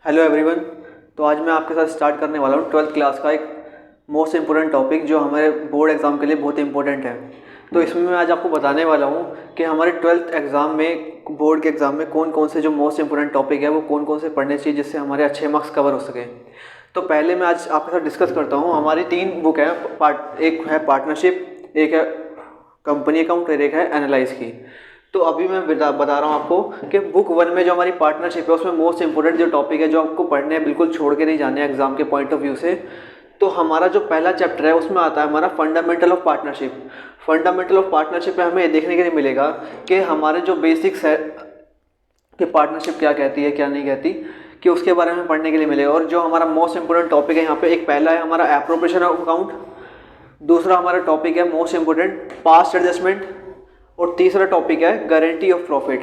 Hello everyone. तो आज मैं आपके साथ स्टार्ट करने वाला हूँ ट्वेल्थ क्लास का एक मोस्ट इम्पोर्टेंट टॉपिक जो हमारे बोर्ड एग्ज़ाम के लिए बहुत इंपॉर्टेंट है। तो इसमें मैं आज आपको बताने वाला हूँ कि हमारे ट्वेल्थ एग्ज़ाम में, बोर्ड के एग्ज़ाम में कौन कौन से जो मोस्ट इंपॉर्टेंट टॉपिक है वो कौन कौन से पढ़ने चाहिए जिससे हमारे अच्छे मार्क्स कवर हो सके। तो पहले मैं आज आपके साथ डिस्कस करता हूँ। हमारी 3 बुक है, एक है पार्टनरशिप, एक है कंपनी अकाउंट और एक है एनालाइज की। तो अभी मैं बता रहा हूँ आपको कि बुक 1 में जो हमारी पार्टनरशिप है उसमें मोस्ट इंपोर्टेंट जो टॉपिक है जो आपको पढ़ने हैं, बिल्कुल छोड़ के नहीं जाने एग्जाम के पॉइंट ऑफ व्यू से। तो हमारा जो पहला चैप्टर है उसमें आता है हमारा fundamental of partnership. Fundamental of partnership में हमें ये देखने के लिए मिलेगा कि हमारे जो बेसिक्स है कि पार्टनरशिप क्या कहती है क्या नहीं कहती, कि उसके बारे में पढ़ने के लिए मिलेगा। और जो हमारा मोस्ट इंपोर्टेंट टॉपिक है यहाँ पे, एक पहला है हमारा एप्रोप्रिएशन ऑफ अकाउंट, दूसरा हमारा टॉपिक है मोस्ट इंपोर्टेंट पास्ट एडजस्टमेंट, और तीसरा टॉपिक है guarantee of profit.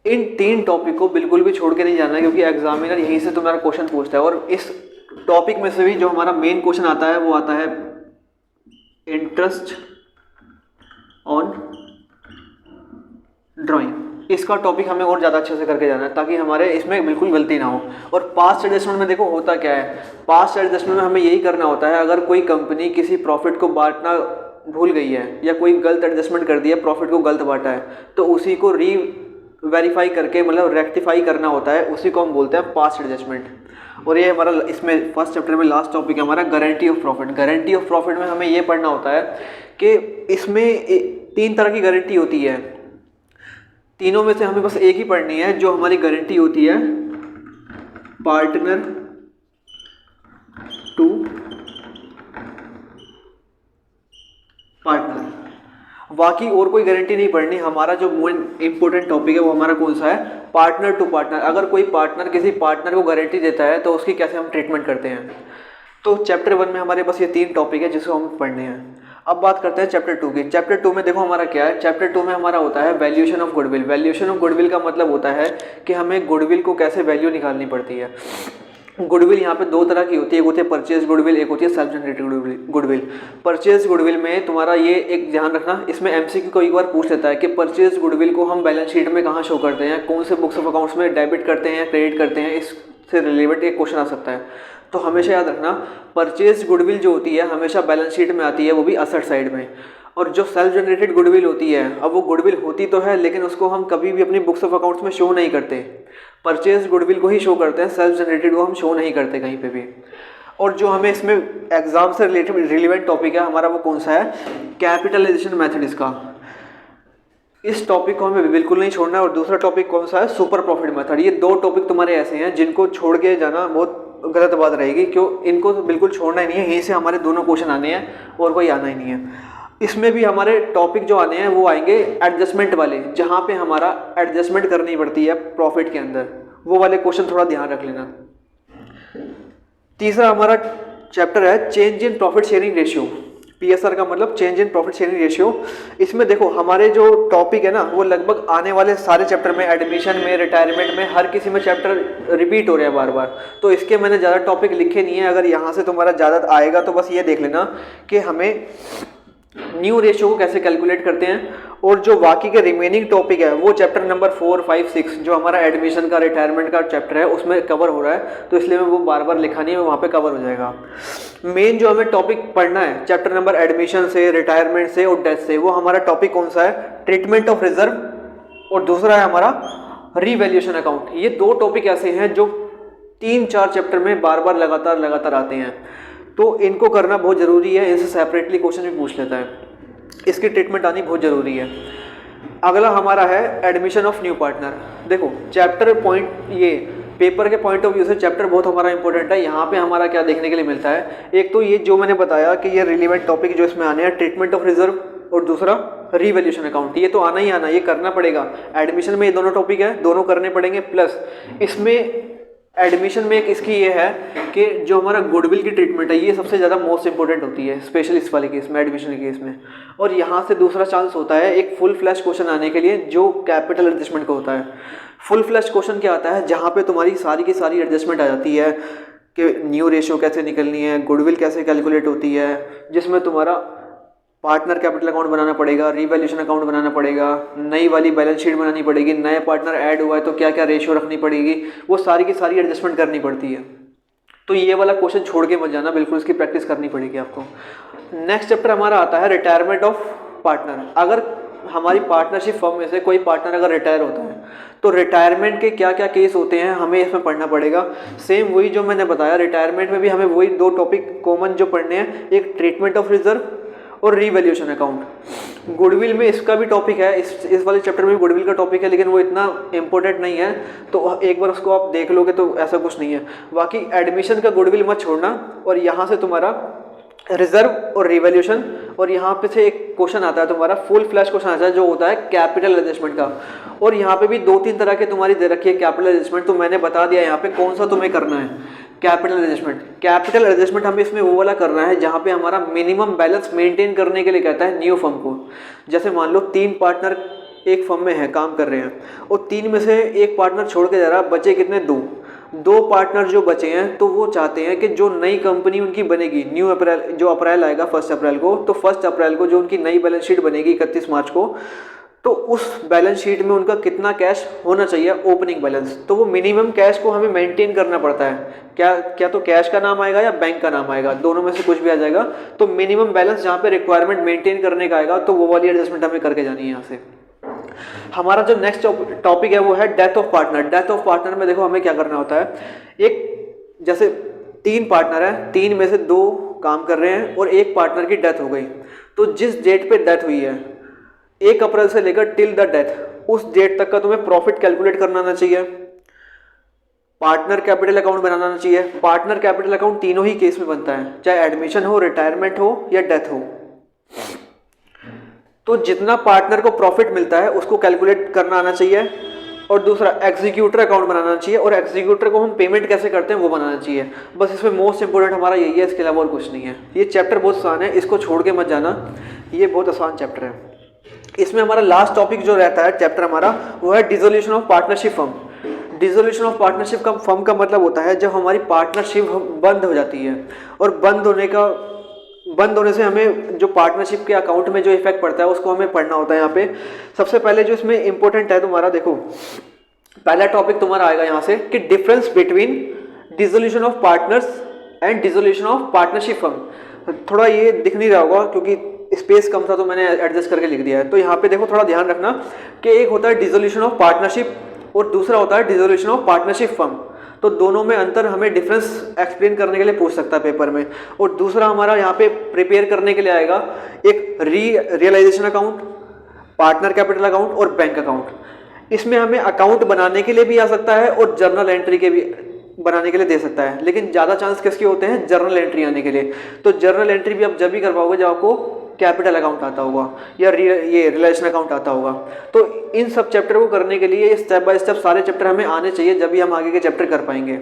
In 3 topic को बिल्कुल भी छोड़ के नहीं जाना है क्योंकि एग्जामिनर यहीं से तुम्हारा क्वेश्चन पूछता है। और इस टॉपिक में से भी जो हमारा मेन क्वेश्चन आता है वो आता है इंटरेस्ट ऑन ड्राइंग। इसका टॉपिक हमें और ज़्यादा अच्छे से करके जाना है ताकि हमारे इसमें बिल्कुल गलती ना हो। और पास्ट एडजस्टमेंट में देखो होता क्या है, पास्ट एडजस्टमेंट में हमें यही करना होता है, अगर कोई कंपनी किसी प्रॉफिट को बांटना भूल गई है या कोई गलत एडजस्टमेंट कर दिया, प्रॉफिट को गलत बांटा है, तो उसी को वेरीफाई करके मतलब रेक्टिफाई करना होता है, उसी को हम बोलते हैं पास्ट एडजस्टमेंट। और ये हमारा इसमें फर्स्ट चैप्टर में लास्ट टॉपिक है हमारा guarantee of profit. Guarantee of profit में हमें ये पढ़ना होता है कि इसमें 3 तरह की गारंटी होती है, तीनों में से हमें बस एक ही पढ़नी है। जो हमारी गारंटी होती है पार्टनर टू पार्टनर, बाकी और कोई गारंटी नहीं पढ़नी। हमारा जो मोस्ट इंपॉर्टेंट टॉपिक है वो हमारा कौन सा है, पार्टनर टू पार्टनर। अगर कोई पार्टनर किसी पार्टनर को गारंटी देता है तो उसकी कैसे हम ट्रीटमेंट करते हैं। तो चैप्टर 1 में हमारे बस ये 3 टॉपिक है जिसको हम पढ़ने हैं। अब बात करते हैं चैप्टर 2 की। चैप्टर 2 में देखो हमारा क्या है, चैप्टर 2 में हमारा होता है valuation of goodwill. Valuation of goodwill का मतलब होता है कि हमें गुडविल को कैसे वैल्यू निकालनी पड़ती है। गुडविल यहाँ पे 2 तरह की होती है, एक होती है परचेज गुडविल, एक होती है self generated goodwill. Purchase goodwill में तुम्हारा ये एक ध्यान रखना, इसमें एमसीक्यू कई बार पूछ लेता है कि परचेज गुडविल को हम बैलेंस शीट में कहाँ शो करते हैं, कौन से बुक्स ऑफ अकाउंट्स में डेबिट करते हैं या क्रेडिट करते हैं, इससे रिलेवेंट एक क्वेश्चन आ सकता है। तो हमेशा याद रखना परचेज गुडविल जो होती है हमेशा बैलेंस शीट में आती है, वो भी असेट साइड में। और जो सेल्फ जनरेटेड गुडविल होती है, अब वो गुडविल होती तो है लेकिन उसको हम कभी भी अपनी बुक्स ऑफ अकाउंट्स में शो नहीं करते, परचेज गुडविल को ही शो करते हैं, सेल्फ जनरेटेड को हम शो नहीं करते कहीं पे भी। और जो हमें इसमें एग्जाम से रिलेटेड रिलेवेंट टॉपिक है हमारा वो कौन सा है, कैपिटलाइजेशन मेथड इसका। इस टॉपिक को हमें बिल्कुल नहीं छोड़ना है। और दूसरा टॉपिक कौन सा है, सुपर प्रॉफिट मेथड। ये 2 टॉपिक तुम्हारे ऐसे हैं जिनको छोड़ के जाना बहुत गलत बात रहेगी, क्यों, इनको तो बिल्कुल छोड़ना ही नहीं है। यहीं से हमारे दोनों क्वेश्चन आने हैं और कोई आना ही नहीं है। इसमें भी हमारे टॉपिक जो आने हैं वो आएंगे एडजस्टमेंट वाले, जहाँ पे हमारा एडजस्टमेंट करनी पड़ती है प्रॉफिट के अंदर, वो वाले क्वेश्चन थोड़ा ध्यान रख लेना। तीसरा हमारा चैप्टर है change in profit sharing ratio. PSR का मतलब change in profit sharing ratio. इसमें देखो हमारे जो टॉपिक है ना वो लगभग आने वाले सारे चैप्टर में, एडमिशन में, रिटायरमेंट में, हर किसी में चैप्टर रिपीट हो रहे हैं बार बार। तो इसके मैंने ज़्यादा टॉपिक लिखे नहीं है। अगर यहाँ से तुम्हारा ज़्यादा आएगा तो बस ये देख लेना कि हमें न्यू रेशियो को कैसे कैलकुलेट करते हैं। और जो बाकी के रिमेनिंग टॉपिक है वो चैप्टर नंबर 4, 5, 6 जो हमारा एडमिशन का, रिटायरमेंट का चैप्टर है उसमें कवर हो रहा है, तो इसलिए मैं वो बार बार लिखा नहीं है, वहाँ पे कवर हो जाएगा। मेन जो हमें टॉपिक पढ़ना है चैप्टर नंबर एडमिशन से, रिटायरमेंट से और डेथ से, वो हमारा टॉपिक कौन सा है, ट्रीटमेंट ऑफ रिजर्व, और दूसरा है हमारा रीवैल्यूएशन अकाउंट। ये 2 टॉपिक ऐसे हैं जो 3-4 चैप्टर में बार बार लगातार आते हैं, तो इनको करना बहुत ज़रूरी है। इनसे सेपरेटली क्वेश्चन भी पूछ लेता है, इसकी ट्रीटमेंट आनी बहुत ज़रूरी है। अगला हमारा है एडमिशन ऑफ न्यू पार्टनर। देखो चैप्टर पॉइंट, ये पेपर के पॉइंट ऑफ व्यू से चैप्टर बहुत हमारा इंपॉर्टेंट है। यहाँ पे हमारा क्या देखने के लिए मिलता है, एक तो ये जो मैंने बताया कि ये रिलेवेंट टॉपिक जो इसमें आने हैं, ट्रीटमेंट ऑफ रिजर्व और दूसरा रीवैल्यूएशन अकाउंट, ये तो आना ही आना, ये करना पड़ेगा। एडमिशन में ये दोनों टॉपिक है, दोनों करने पड़ेंगे। प्लस इसमें एडमिशन में एक इसकी ये है कि जो हमारा गुडविल की ट्रीटमेंट है ये सबसे ज़्यादा मोस्ट इंपॉर्टेंट होती है, स्पेशली इस वाले केस में, एडमिशन के केस में। और यहाँ से दूसरा चांस होता है एक फुल फ्लैश क्वेश्चन आने के लिए जो कैपिटल एडजस्टमेंट का होता है। फुल फ्लैश क्वेश्चन क्या आता है, जहाँ पे तुम्हारी सारी की सारी एडजस्टमेंट आ जाती है कि न्यू रेशियो कैसे निकलनी है, गुडविल कैसे कैलकुलेट होती है, जिसमें तुम्हारा पार्टनर कैपिटल अकाउंट बनाना पड़ेगा, रिवैल्यूएशन अकाउंट बनाना पड़ेगा, नई वाली बैलेंस शीट बनानी पड़ेगी, नया पार्टनर ऐड हुआ है तो क्या क्या रेशियो रखनी पड़ेगी, वो सारी की सारी एडजस्टमेंट करनी पड़ती है। तो ये वाला क्वेश्चन छोड़ के मत जाना, बिल्कुल इसकी प्रैक्टिस करनी पड़ेगी आपको। नेक्स्ट चैप्टर हमारा आता है रिटायरमेंट ऑफ पार्टनर। अगर हमारी पार्टनरशिप फर्म में से कोई पार्टनर अगर रिटायर होता है तो रिटायरमेंट के क्या क्या केस होते हैं हमें इसमें पढ़ना पड़ेगा। सेम वही जो मैंने बताया, रिटायरमेंट में भी हमें वही दो टॉपिक कॉमन जो पढ़ने हैं, एक ट्रीटमेंट ऑफ रिजर्व और रीवैल्यूएशन अकाउंट। गुडविल में इसका भी टॉपिक है, इस वाले चैप्टर में भी गुडविल का टॉपिक है, लेकिन वो इतना इंपॉर्टेंट नहीं है, तो एक बार उसको आप देख लोगे तो ऐसा कुछ नहीं है। बाकी एडमिशन का गुडविल मत छोड़ना, और यहाँ से तुम्हारा रिजर्व और रिवैल्यूएशन, और यहाँ पे से एक क्वेश्चन आता है तुम्हारा फुल फ्लैश क्वेश्चन आता है जो होता है कैपिटल एडजस्टमेंट का। और यहाँ पे भी 2-3 तरह के तुम्हारी दे रखी है कैपिटल एडजस्टमेंट, तो मैंने बता दिया यहाँ पे कौन सा तुम्हें करना है। कैपिटल एडजस्टमेंट, कैपिटल एडजस्टमेंट हमें इसमें वो वाला करना है जहाँ पे हमारा मिनिमम बैलेंस मेंटेन करने के लिए कहता है न्यू फर्म को। जैसे मान लो 3 पार्टनर एक फर्म में है, काम कर रहे हैं, और 3 में से एक पार्टनर छोड़ के जा रहा, बचे कितने, 2 पार्टनर जो बचे हैं, तो वो चाहते हैं कि जो नई कंपनी उनकी बनेगी, न्यू अप्रैल जो अप्रैल आएगा 1 अप्रैल को, तो 1 अप्रैल को जो उनकी नई बैलेंस शीट बनेगी 31 मार्च को, तो उस बैलेंस शीट में उनका कितना कैश होना चाहिए, ओपनिंग बैलेंस। तो वो मिनिमम कैश को हमें मेंटेन करना पड़ता है। क्या तो कैश का नाम आएगा या बैंक का नाम आएगा, दोनों में से कुछ भी आ जाएगा। तो मिनिमम बैलेंस जहाँ पे रिक्वायरमेंट मेंटेन करने का आएगा, तो वो वाली एडजस्टमेंट हमें करके जानी है यहाँ से। हमारा जो नेक्स्ट टॉपिक है वो है death of partner. Death of partner में देखो हमें क्या करना होता है, एक जैसे 3 पार्टनर है, 3 में से 2 काम कर रहे हैं और एक पार्टनर की डेथ हो गई, तो जिस डेट पे डेथ हुई है 1 अप्रैल से लेकर टिल द डेथ, उस डेट तक का तुम्हें प्रॉफिट कैलकुलेट करना आना चाहिए, पार्टनर कैपिटल अकाउंट बनाना आना चाहिए। पार्टनर कैपिटल अकाउंट तीनों ही केस में बनता है, चाहे एडमिशन हो, रिटायरमेंट हो या डेथ हो। तो जितना पार्टनर को प्रॉफिट मिलता है उसको कैलकुलेट करना आना चाहिए। और दूसरा एग्जीक्यूटर अकाउंट बनाना चाहिए, और एग्जीक्यूटर को हम पेमेंट कैसे करते हैं वो बनाना चाहिए। बस इसमें मोस्ट इंपोर्टेंट हमारा यही है, इसके अलावा और कुछ नहीं है। ये चैप्टर बहुत आसान है, इसको छोड़ के मत जाना, ये बहुत आसान चैप्टर है। इसमें हमारा लास्ट टॉपिक जो रहता है चैप्टर हमारा, वो है dissolution of partnership firm. Dissolution of partnership का फर्म का मतलब होता है जब हमारी पार्टनरशिप बंद हो जाती है, और बंद होने से हमें जो पार्टनरशिप के अकाउंट में जो इफेक्ट पड़ता है उसको हमें पढ़ना होता है। यहाँ पे सबसे पहले जो इसमें इंपॉर्टेंट है तुम्हारा, देखो पहला टॉपिक तुम्हारा आएगा यहाँ से कि difference between dissolution of partners and dissolution of partnership firm. थोड़ा ये दिख नहीं रहा होगा क्योंकि स्पेस कम था तो मैंने एडजस्ट करके लिख दिया है। तो यहाँ पे देखो थोड़ा ध्यान रखना कि एक होता है डिसोल्यूशन ऑफ पार्टनरशिप और दूसरा होता है डिसोल्यूशन ऑफ पार्टनरशिप फर्म। तो दोनों में अंतर हमें डिफरेंस एक्सप्लेन करने के लिए पूछ सकता है पेपर में। और दूसरा हमारा यहाँ पे प्रिपेयर करने के लिए आएगा एक realisation account, partner capital account और बैंक अकाउंट। इसमें हमें अकाउंट बनाने के लिए भी आ सकता है और जर्नल एंट्री के भी बनाने के लिए दे सकता है, लेकिन ज़्यादा चांस किसके होते हैं, जर्नल एंट्री आने के लिए। तो जर्नल एंट्री भी आप जब भी कर पाओगे जब आपको कैपिटल अकाउंट आता होगा या ये रिलेशन अकाउंट आता होगा। तो इन सब चैप्टर को करने के लिए स्टेप बाय स्टेप सारे चैप्टर हमें आने चाहिए, जब भी हम आगे के चैप्टर कर पाएंगे।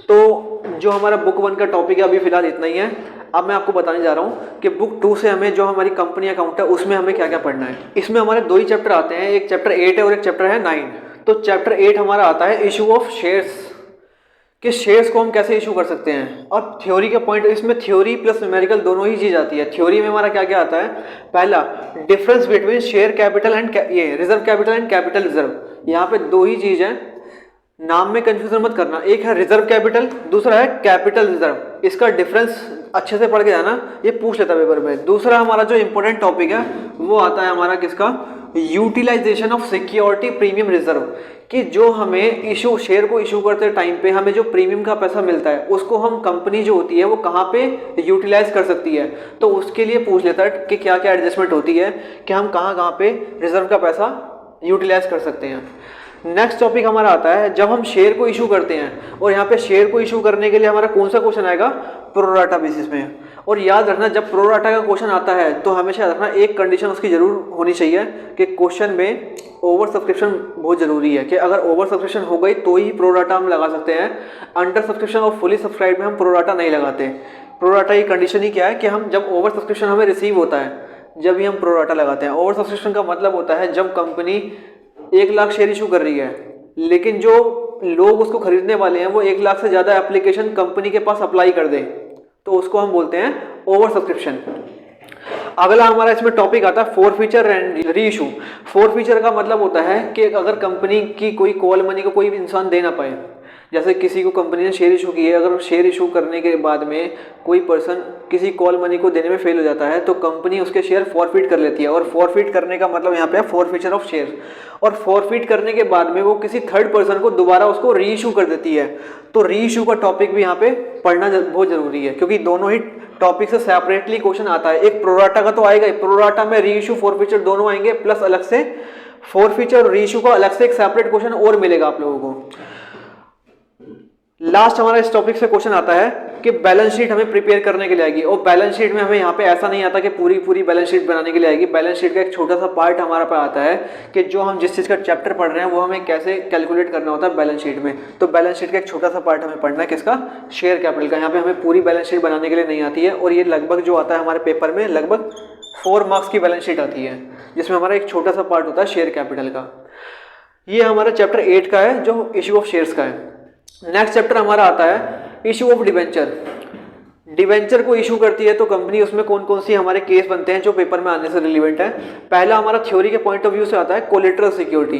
तो जो हमारा बुक 1 का टॉपिक है अभी फिलहाल इतना ही है। अब मैं आपको बताने जा रहा हूँ कि बुक 2 से हमें जो हमारी कंपनी अकाउंट है उसमें हमें क्या क्या पढ़ना है। इसमें हमारे 2 ही चैप्टर आते हैं, एक चैप्टर 8 है और एक चैप्टर है 9। तो चैप्टर 8 हमारा आता है इशू ऑफ शेयर्स, कि शेयर्स को हम कैसे इशू कर सकते हैं। और थ्योरी का पॉइंट, इसमें थ्योरी प्लस न्यूमेरिकल दोनों ही चीज़ आती है। थ्योरी में हमारा क्या क्या आता है, पहला difference between share capital and ये reserve capital and capital reserve. यहाँ पे 2 ही चीज़ है, नाम में कंफ्यूजन मत करना, एक है रिजर्व कैपिटल, दूसरा है कैपिटल रिजर्व। इसका डिफरेंस अच्छे से पढ़ के जाना, ये पूछ लेता पेपर में। दूसरा हमारा जो इंपॉर्टेंट टॉपिक है वो आता है हमारा किसका, utilisation of security premium reserve, कि जो हमें शेयर को इशू करते टाइम पे हमें जो प्रीमियम का पैसा मिलता है उसको हम कंपनी जो होती है वो कहाँ पे यूटिलाइज कर सकती है। तो उसके लिए पूछ लेता है कि क्या क्या एडजस्टमेंट होती है कि हम कहाँ पे रिजर्व का पैसा यूटिलाइज कर सकते हैं। नेक्स्ट टॉपिक हमारा आता है जब हम शेयर को इशू करते हैं, और यहाँ पे शेयर को इशू करने के लिए हमारा कौन सा क्वेश्चन आएगा, प्रोराटा बेसिस में। और याद रखना जब प्रोराटा का क्वेश्चन आता है तो हमेशा याद रखना एक कंडीशन उसकी जरूर होनी चाहिए कि क्वेश्चन में ओवर सब्सक्रिप्शन बहुत जरूरी है, कि अगर ओवर सब्सक्रिप्शन हो गई तो ही प्रोराटा हम लगा सकते हैं। अंडर सब्सक्रिप्शन और फुली सब्सक्राइब में हम प्रोराटा नहीं लगाते। प्रोराटा की कंडीशन ही क्या है कि हम जब ओवर सब्सक्रिप्शन हमें रिसीव होता है जब ही हम प्रोराटा लगाते हैं। ओवर सब्सक्रिप्शन का मतलब होता है जब कंपनी 1 लाख शेयर इशू कर रही है, लेकिन जो लोग उसको खरीदने वाले हैं वो 1 लाख से ज़्यादा एप्लीकेशन कंपनी के पास अप्लाई कर दें, तो उसको हम बोलते हैं ओवर सब्सक्रिप्शन। अगला हमारा इसमें टॉपिक आता है forfeiture and re issue. Forfeiture का मतलब होता है कि अगर कंपनी की कोई कॉल मनी को कोई भी इंसान दे ना पाए, जैसे किसी को कंपनी ने शेयर इशू किए, अगर शेयर इशू करने के बाद में कोई पर्सन किसी कॉल मनी को देने में फेल हो जाता है तो कंपनी उसके शेयर फॉरफिट कर लेती है। और फॉरफिट करने का मतलब यहाँ पे है फॉरफीचर ऑफ शेयर। और फॉरफिट करने के बाद में वो किसी थर्ड पर्सन को दोबारा उसको री इशू कर देती है। तो री इशू का टॉपिक भी यहाँ पे पढ़ना बहुत जरूरी है, क्योंकि दोनों ही टॉपिक से सेपरेटली क्वेश्चन आता है। एक प्रोराटा का तो आएगा ही, प्रोराटा में री इशू फॉरफीचर दोनों आएंगे, प्लस अलग से फॉरफीचर और री इशू का अलग से एक सेपरेट क्वेश्चन और मिलेगा आप लोगों को। लास्ट हमारा इस टॉपिक से क्वेश्चन आता है कि बैलेंस शीट हमें प्रिपेयर करने के लिए आएगी। और बैलेंस शीट में हमें यहाँ पे ऐसा नहीं आता कि पूरी बैलेंस शीट बनाने के लिए आएगी। बैलेंस शीट का एक छोटा सा पार्ट हमारा पे आता है कि जो हम जिस चीज़ का चैप्टर पढ़ रहे हैं वो हमें कैसे कैलकुलेट करना होता है बैलेंस शीट में। तो बैलेंस शीट का एक छोटा सा पार्ट हमें पढ़ना है, किसका? शेयर कैपिटल का। यहाँ पे हमें पूरी बैलेंस शीट बनाने के लिए नहीं आती है, और ये लगभग जो आता है हमारे पेपर में लगभग 4 मार्क्स की बैलेंस शीट आती है, जिसमें हमारा एक छोटा सा पार्ट होता है शेयर कैपिटल का। ये हमारा चैप्टर 8 का है जो इशू ऑफ शेयर्स का है। नेक्स्ट चैप्टर हमारा आता है इशू ऑफ डिवेंचर। डिवेंचर को इशू करती है तो कंपनी, उसमें कौन कौन सी हमारे केस बनते हैं जो पेपर में आने से रिलेवेंट है। पहला हमारा थ्योरी के पॉइंट ऑफ व्यू से आता है कोलेटरल सिक्योरिटी।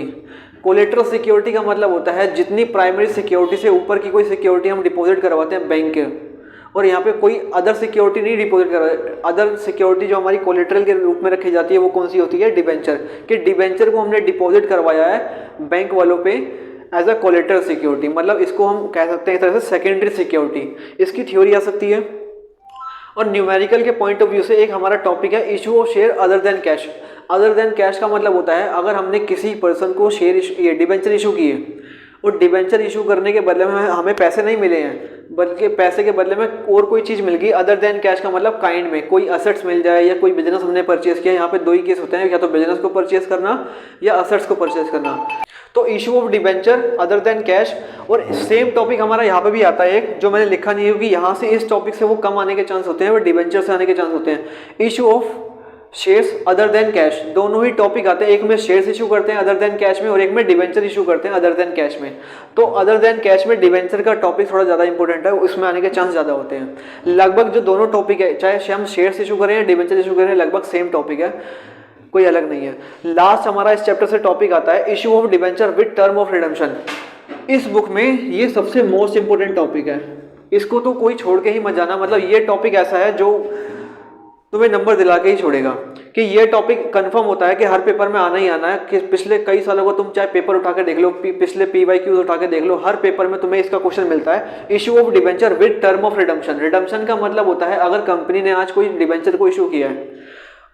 कोलेटरल सिक्योरिटी का मतलब होता है जितनी प्राइमरी सिक्योरिटी से ऊपर की कोई सिक्योरिटी हम डिपॉजिट करवाते हैं बैंक के, और यहाँ पे कोई अदर सिक्योरिटी नहीं डिपॉजिट करवा। अदर सिक्योरिटी जो हमारी कोलेटरल के रूप में रखी जाती है वो कौन सी होती है? डिवेंचर। कि डिवेंचर को हमने डिपॉजिट करवाया है बैंक वालों पे एज अ कोलेटरल सिक्योरिटी, मतलब इसको हम कह सकते हैं इस तरह से सेकेंडरी सिक्योरिटी। इसकी थ्योरी आ सकती है। और न्यूमेरिकल के पॉइंट ऑफ व्यू से एक हमारा टॉपिक है issue of share other than cash. Other than cash का मतलब होता है अगर हमने किसी पर्सन को शेयर डिवेंचर इशू किए और डिवेंचर इशू करने के बदले में हमें पैसे नहीं मिले हैं, बल्कि पैसे के बदले में और कोई चीज़ मिल गई। अदर देन कैश का मतलब काइंड में कोई असेट्स मिल जाए या कोई बिजनेस हमने परचेज किया। यहाँ पे दो ही केस होते हैं, या तो बिजनेस को परचेज करना या असेट्स को परचेज करना। तो issue of debenture other than cash. और सेम टॉपिक हमारा यहाँ पे भी आता है एक, जो मैंने लिखा नहीं है क्योंकि यहाँ से इस टॉपिक से वो कम आने के चांस होते हैं, वो डिवेंचर से आने के चांस होते हैं। Issue of shares other than cash, दोनों ही टॉपिक आते हैं। एक में शेयर्स इशू करते हैं अदर देन कैश में, और एक में डिवेंचर इशू करते हैं अदर देन कैश में। तो अदर देन कैश में डिवेंचर का टॉपिक थोड़ा ज़्यादा इंपॉर्टेंट है, उसमें आने के चांस ज़्यादा होते हैं। लगभग जो दोनों टॉपिक है, चाहे हम शेयर्स इशू करें या डिवेंचर इशू करें, लगभग सेम टॉपिक है, कोई अलग नहीं है। लास्ट हमारा इस चैप्टर से टॉपिक आता है issue of debenture with term of redemption. इस बुक में ये सबसे मोस्ट इंपोर्टेंट टॉपिक है, इसको तो कोई छोड़ के ही मत जाना। मतलब ये टॉपिक ऐसा है जो तुम्हें नंबर दिला के ही छोड़ेगा, कि ये टॉपिक कंफर्म होता है कि हर पेपर में आना ही आना है। कि पिछले कई सालों को तुम चाहे पेपर उठा के देख लो, पिछले PYQ उठा के देख लो, हर पेपर में तुम्हें इसका क्वेश्चन मिलता है, issue of debenture with term of redemption. Redemption का मतलब होता है अगर कंपनी ने आज कोई डिवेंचर को इशू किया है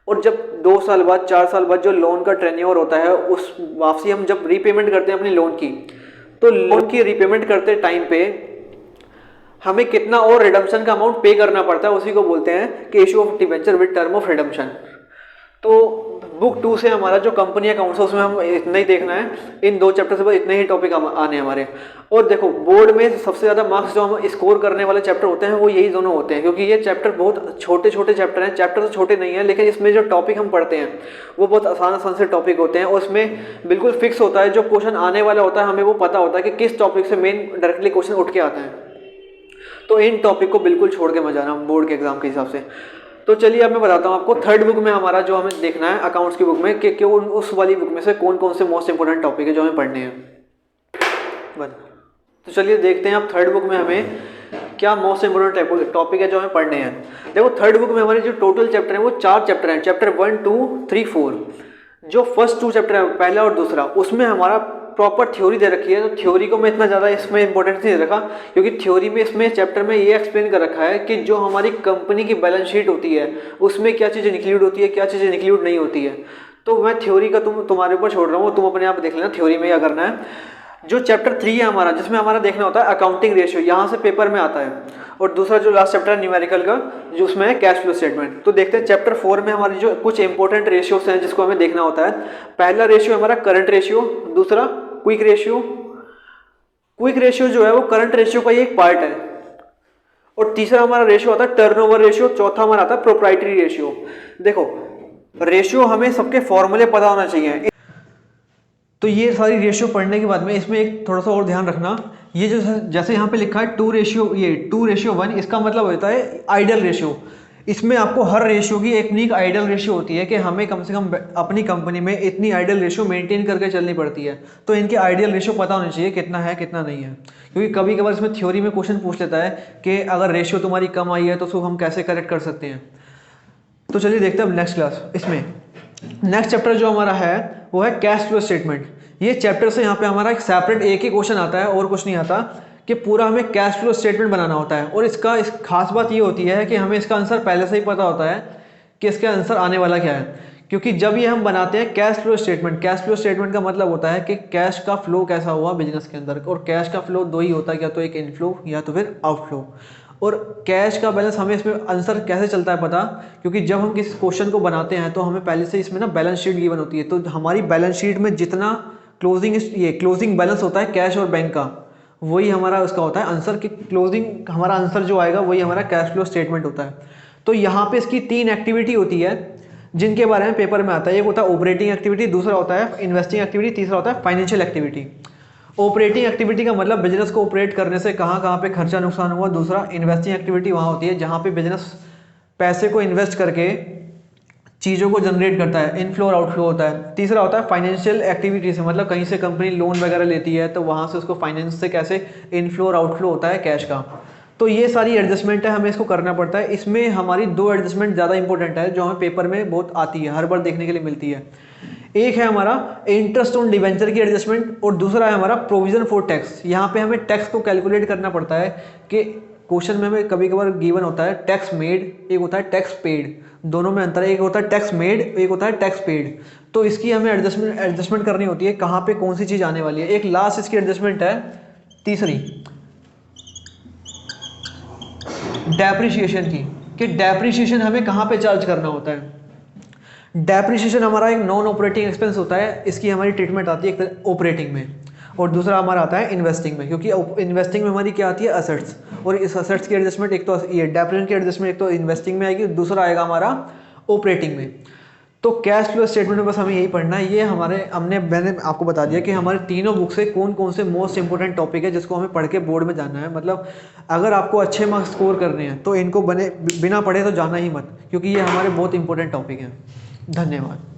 और जब 2 साल बाद 4 साल बाद जो लोन का टेन्योर होता है, उस वापसी हम जब रीपेमेंट करते हैं अपनी लोन की, तो लोन की रीपेमेंट करते टाइम पे हमें कितना और रिडम्पशन का अमाउंट पे करना पड़ता है, उसी को बोलते हैं कि issue of debenture with term of redemption. तो बुक 2 से हमारा जो कंपनी अकाउंट्स है उसमें हम इतना ही देखना है, इन 2 चैप्टर से बस इतने ही टॉपिक आने हमारे। और देखो बोर्ड में सबसे ज़्यादा मार्क्स जो हम स्कोर करने वाले चैप्टर होते हैं वो यही दोनों होते हैं, क्योंकि ये चैप्टर बहुत छोटे छोटे चैप्टर हैं। चैप्टर तो छोटे नहीं है, लेकिन इसमें जो टॉपिक हम पढ़ते हैं वो बहुत आसान से टॉपिक होते हैं, और उसमें बिल्कुल फिक्स होता है जो क्वेश्चन आने वाला होता है, हमें वो पता होता है कि किस टॉपिक से मेन डायरेक्टली क्वेश्चन उठ के आते हैं। तो इन टॉपिक को बिल्कुल छोड़ के मत जाना बोर्ड के एग्जाम के हिसाब से। तो चलिए अब मैं बताता हूँ आपको थर्ड बुक में हमारा जो हमें देखना है अकाउंट्स की बुक में कि उस वाली बुक में से कौन कौन से मोस्ट इंपोर्टेंट टॉपिक है जो हमें पढ़ने हैं। तो चलिए देखते हैं अब थर्ड बुक में हमें क्या मोस्ट इंपोर्टेंट टॉपिक है जो हमें पढ़ने हैं। देखो थर्ड बुक में हमारे जो टोटल चैप्टर हैं वो 4 चैप्टर हैं, चैप्टर 1, 2, 3, 4। जो फर्स्ट 2 चैप्टर है, पहला और दूसरा, उसमें हमारा प्रॉपर थ्योरी दे रखी है। तो थ्योरी को मैं इतना ज़्यादा इसमें इंपॉर्टेंस नहीं दे रखा, क्योंकि थ्योरी में इसमें चैप्टर में ये एक्सप्लेन कर रखा है कि जो हमारी कंपनी की बैलेंस शीट होती है उसमें क्या चीज़ें इंक्लूड होती है, क्या चीज़ें इंक्लूड नहीं होती है। तो मैं थ्योरी का तुम्हारे ऊपर छोड़ रहा हूँ, तुम अपने आप देख लेना थ्योरी में क्या करना है। जो चैप्टर 3 है हमारा, जिसमें हमारा देखना होता है अकाउंटिंग रेशियो, यहाँ से पेपर में आता है। और दूसरा जो लास्ट चैप्टर है न्यूमेरिकल का, जो उसमें है कैश फ्लो स्टेटमेंट। तो देखते हैं चैप्टर 4 में हमारी जो कुछ इंपॉर्टेंट रेशियोज हैं जिसको हमें देखना होता है। पहला रेशियो हमारा करंट रेशियो, दूसरा क्विक रेशियो। क्विक रेशियो जो है वो करंट रेशियो का ही एक पार्ट है। और तीसरा हमारा रेशियो आता है टर्नओवर रेशियो, चौथा हमारा आता है प्रोप्राइटरी रेशियो। देखो रेशियो हमें सबके फॉर्मूले पता होना चाहिए। तो ये सारी रेशियो पढ़ने के बाद में इसमें एक थोड़ा सा और ध्यान रखना, ये जो जैसे यहाँ पे लिखा है 2:1, इसका मतलब होता है आइडियल रेशियो। इसमें आपको हर रेशियो की एक आइडियल रेशियो होती है कि हमें कम से कम अपनी कंपनी में इतनी आइडियल रेशियो मेंटेन करके चलनी पड़ती है। तो इनके आइडियल रेशियो पता होना चाहिए कितना है कितना नहीं है, क्योंकि कभी कभार इसमें थ्योरी में क्वेश्चन पूछ लेता है कि अगर रेशियो तुम्हारी कम आई है तो उसको हम कैसे करेक्ट कर सकते हैं। तो चलिए देखते हैं अब नेक्स्ट क्लास। इसमें नेक्स्ट चैप्टर जो हमारा है वो है कैश फ्लो स्टेटमेंट। ये चैप्टर से यहाँ पे हमारा एक सेपरेट एक ही क्वेश्चन आता है और कुछ नहीं आता, कि पूरा हमें कैश फ्लो स्टेटमेंट बनाना होता है। और इसका खास बात ये होती है कि हमें इसका आंसर पहले से ही पता होता है कि इसका आंसर आने वाला क्या है, क्योंकि जब ये हम बनाते हैं कैश फ्लो स्टेटमेंट का मतलब होता है कि कैश का फ्लो कैसा हुआ बिजनेस के अंदर। और कैश का फ्लो दो ही होता है, या तो एक इनफ्लो या तो फिर आउटफ्लो। और कैश का बैलेंस हमें इसमें आंसर कैसे चलता है पता, क्योंकि जब हम किसी क्वेश्चन को बनाते हैं तो हमें पहले से इसमें ना बैलेंस शीट गिवन होती है। तो हमारी बैलेंस शीट में जितना क्लोजिंग बैलेंस होता है कैश और बैंक का, वही हमारा उसका होता है आंसर। कि क्लोजिंग हमारा आंसर जो आएगा वही हमारा कैश फ्लो स्टेटमेंट होता है। तो यहाँ पे इसकी 3 एक्टिविटी होती है जिनके बारे में पेपर में आता है। एक होता है ऑपरेटिंग एक्टिविटी, दूसरा होता है इन्वेस्टिंग एक्टिविटी, तीसरा होता है फाइनेंशियल एक्टिविटी। ऑपरेटिंग एक्टिविटी का मतलब बिजनेस को ऑपरेट करने से कहाँ कहाँ पे खर्चा नुकसान हुआ। दूसरा इन्वेस्टिंग एक्टिविटी वहाँ होती है जहाँ पे बिजनेस पैसे को इन्वेस्ट करके चीज़ों को जनरेट करता है, इनफ्लो और आउटफ्लो होता है। तीसरा होता है फाइनेंशियल एक्टिविटी से, मतलब कहीं से कंपनी लोन वगैरह लेती है तो वहाँ से उसको फाइनेंस से कैसे इनफ्लो और आउटफ्लो होता है कैश का। तो ये सारी एडजस्टमेंट है, हमें इसको करना पड़ता है। इसमें हमारी 2 एडजस्टमेंट ज़्यादा इंपॉर्टेंट है जो हमें पेपर में बहुत आती है, हर बार देखने के लिए मिलती है। एक है हमारा इंटरेस्ट ऑन डिवेंचर की एडजस्टमेंट और दूसरा है हमारा प्रोविजन फॉर टैक्स। यहाँ पे हमें टैक्स को कैलकुलेट करना पड़ता है कि क्वेश्चन में हमें कभी कभार गिवन होता है टैक्स मेड, एक होता है टैक्स पेड, दोनों में अंतर है। एक होता है टैक्स मेड, एक होता है टैक्स पेड। तो इसकी हमें एडजस्टमेंट करनी होती है कहाँ पे कौन सी चीज़ आने वाली है। एक लास्ट इसकी एडजस्टमेंट है तीसरी, डेप्रिसिएशन की, कि डेप्रिसिएशन हमें कहाँ पे चार्ज करना होता है। डेप्रिसिएशन हमारा एक नॉन ऑपरेटिंग एक्सपेंस होता है, इसकी हमारी ट्रीटमेंट आती है एक ऑपरेटिंग में, और दूसरा हमारा आता है इन्वेस्टिंग में, क्योंकि इन्वेस्टिंग में हमारी क्या आती है असेट्स। और इस असेट्स की एडजस्टमेंट एक तो ये डेप्रिसिएशन की एडजस्टमेंट एक तो इन्वेस्टिंग में आएगी, दूसरा आएगा हमारा ऑपरेटिंग में। तो कैश फ्लो स्टेटमेंट में बस हमें यही पढ़ना है। ये मैंने आपको बता दिया कि हमारे तीनों बुक से कौन कौन से मोस्ट इंपॉर्टेंट टॉपिक है जिसको हमें पढ़ के बोर्ड में जाना है। मतलब अगर आपको अच्छे मार्क्स स्कोर करने हैं तो इनको बिना पढ़े तो जाना ही मत, क्योंकि ये हमारे बहुत इंपॉर्टेंट टॉपिक हैं। धन्यवाद।